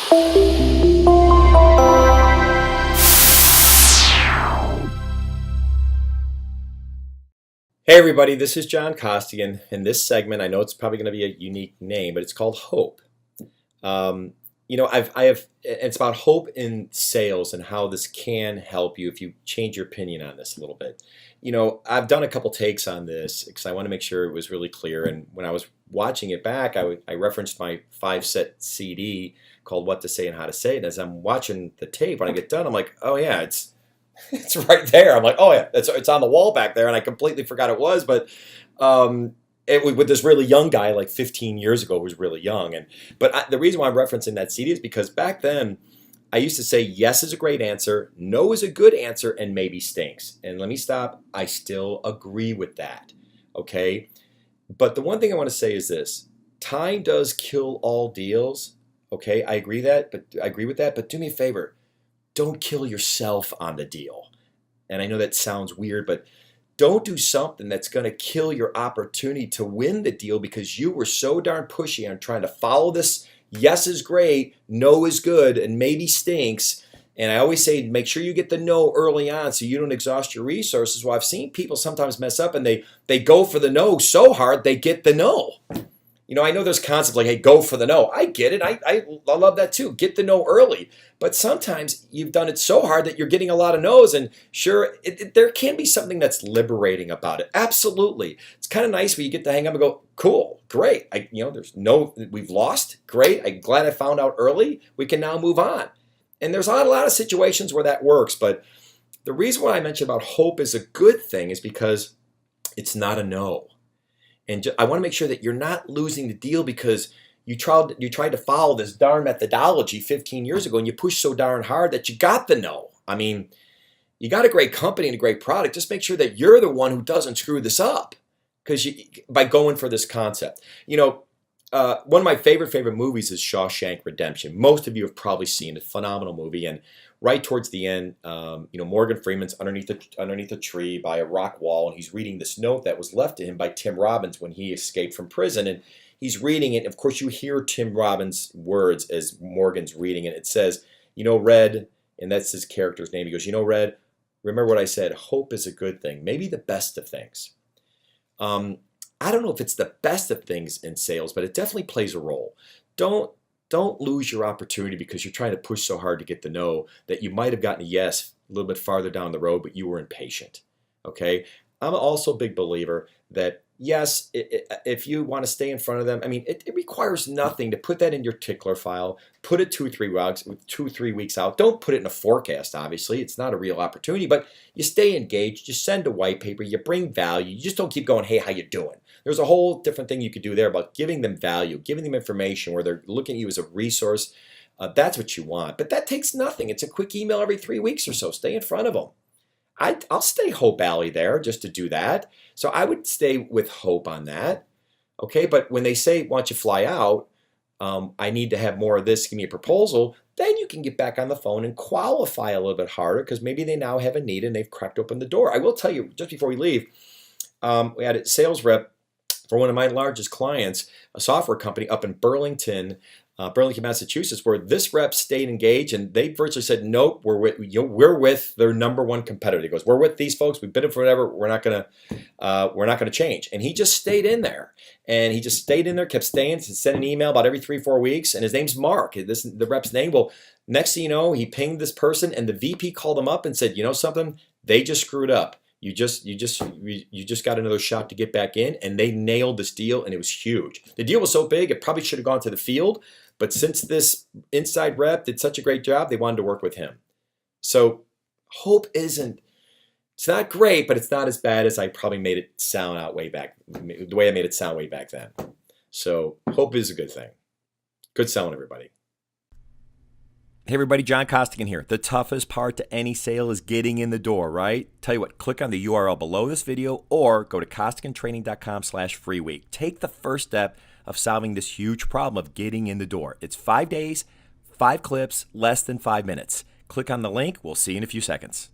Hey everybody, this is John Costigan. In this segment, I know it's probably going to be a unique name, but it's called Hope. It's about hope in sales and how this can help you if you change your opinion on this a little bit. I've done a couple takes on this because I want to make sure it was really clear. And when I was watching it back, I referenced my 5-set CD called What to Say and How to Say It. And as I'm watching the tape, when I get done, I'm like, oh yeah, it's right there. I'm like, oh yeah, it's on the wall back there, and I completely forgot it was. But it was with this really young guy, like 15 years ago, who was really young. The reason why I'm referencing that CD is because back then I used to say yes is a great answer, no is a good answer, and maybe stinks. And let me stop. I still agree with that. Okay, but the one thing I want to say is this: time does kill all deals. Okay, I agree with that. But do me a favor. Don't kill yourself on the deal. And I know that sounds weird, but don't do something that's going to kill your opportunity to win the deal because you were so darn pushy on trying to follow this yes is great, no is good, and maybe stinks. And I always say make sure you get the no early on so you don't exhaust your resources. Well, I've seen people sometimes mess up and they go for the no so hard they get the no. I know there's concepts like, hey, go for the no. I get it. I love that too. Get the no early. But sometimes you've done it so hard that you're getting a lot of no's. And sure, there can be something that's liberating about it. Absolutely. It's kind of nice when you get to hang up and go, cool, great. We've lost. Great. I'm glad I found out early. We can now move on. And there's not a lot of situations where that works. But the reason why I mentioned about hope is a good thing is because it's not a no. And I want to make sure that you're not losing the deal because you tried to follow this darn methodology 15 years ago and you pushed so darn hard that you got the no. I mean, you got a great company and a great product. Just make sure that you're the one who doesn't screw this up by going for this concept. One of my favorite movies is Shawshank Redemption. Most of you have probably seen it. Phenomenal movie. And right towards the end, Morgan Freeman's underneath a tree by a rock wall, and he's reading this note that was left to him by Tim Robbins when he escaped from prison. And he's reading it. And of course, you hear Tim Robbins' words as Morgan's reading it. It says, Red, and that's his character's name. He goes, Red, remember what I said. Hope is a good thing, maybe the best of things. I don't know if it's the best of things in sales, but it definitely plays a role. Don't lose your opportunity because you're trying to push so hard to get the no that you might have gotten a yes a little bit farther down the road, but you were impatient. Okay? I'm also a big believer that yes, if you want to stay in front of them, I mean, it requires nothing to put that in your tickler file, put it 2 or 3 weeks out. Don't put it in a forecast, obviously. It's not a real opportunity, but you stay engaged. You send a white paper. You bring value. You just don't keep going, hey, how you doing? There's a whole different thing you could do there about giving them value, giving them information where they're looking at you as a resource. That's what you want. But that takes nothing. It's a quick email every 3 weeks or so. Stay in front of them. I'll stay Hope Alley there just to do that. So I would stay with Hope on that. Okay, but when they say, why don't you fly out? I need to have more of this. Give me a proposal. Then you can get back on the phone and qualify a little bit harder because maybe they now have a need and they've cracked open the door. I will tell you, just before we leave, we had a sales rep for one of my largest clients, a software company up in Burlington, Massachusetts, where this rep stayed engaged and they virtually said, nope, we're with their number one competitor. He goes, we're with these folks. We've been in for whatever. We're not gonna change. And he just stayed in there. And he just stayed in there, kept staying, sent an email about every 3-4 weeks. And his name's Mark. The rep's name. Well, next thing you know, he pinged this person, and the VP called him up and said, you know something? They just screwed up. You just got another shot to get back in, and they nailed this deal, and it was huge. The deal was so big, it probably should have gone to the field, but since this inside rep did such a great job, they wanted to work with him. So hope it's not great, but it's not as bad as I probably made it sound out way back, the way I made it sound way back then. So hope is a good thing. Good selling, everybody. Hey everybody, John Costigan here. The toughest part to any sale is getting in the door, right? Tell you what, click on the URL below this video or go to costigantraining.com/free week. Take the first step of solving this huge problem of getting in the door. It's 5 days, 5 clips, less than 5 minutes. Click on the link. We'll see you in a few seconds.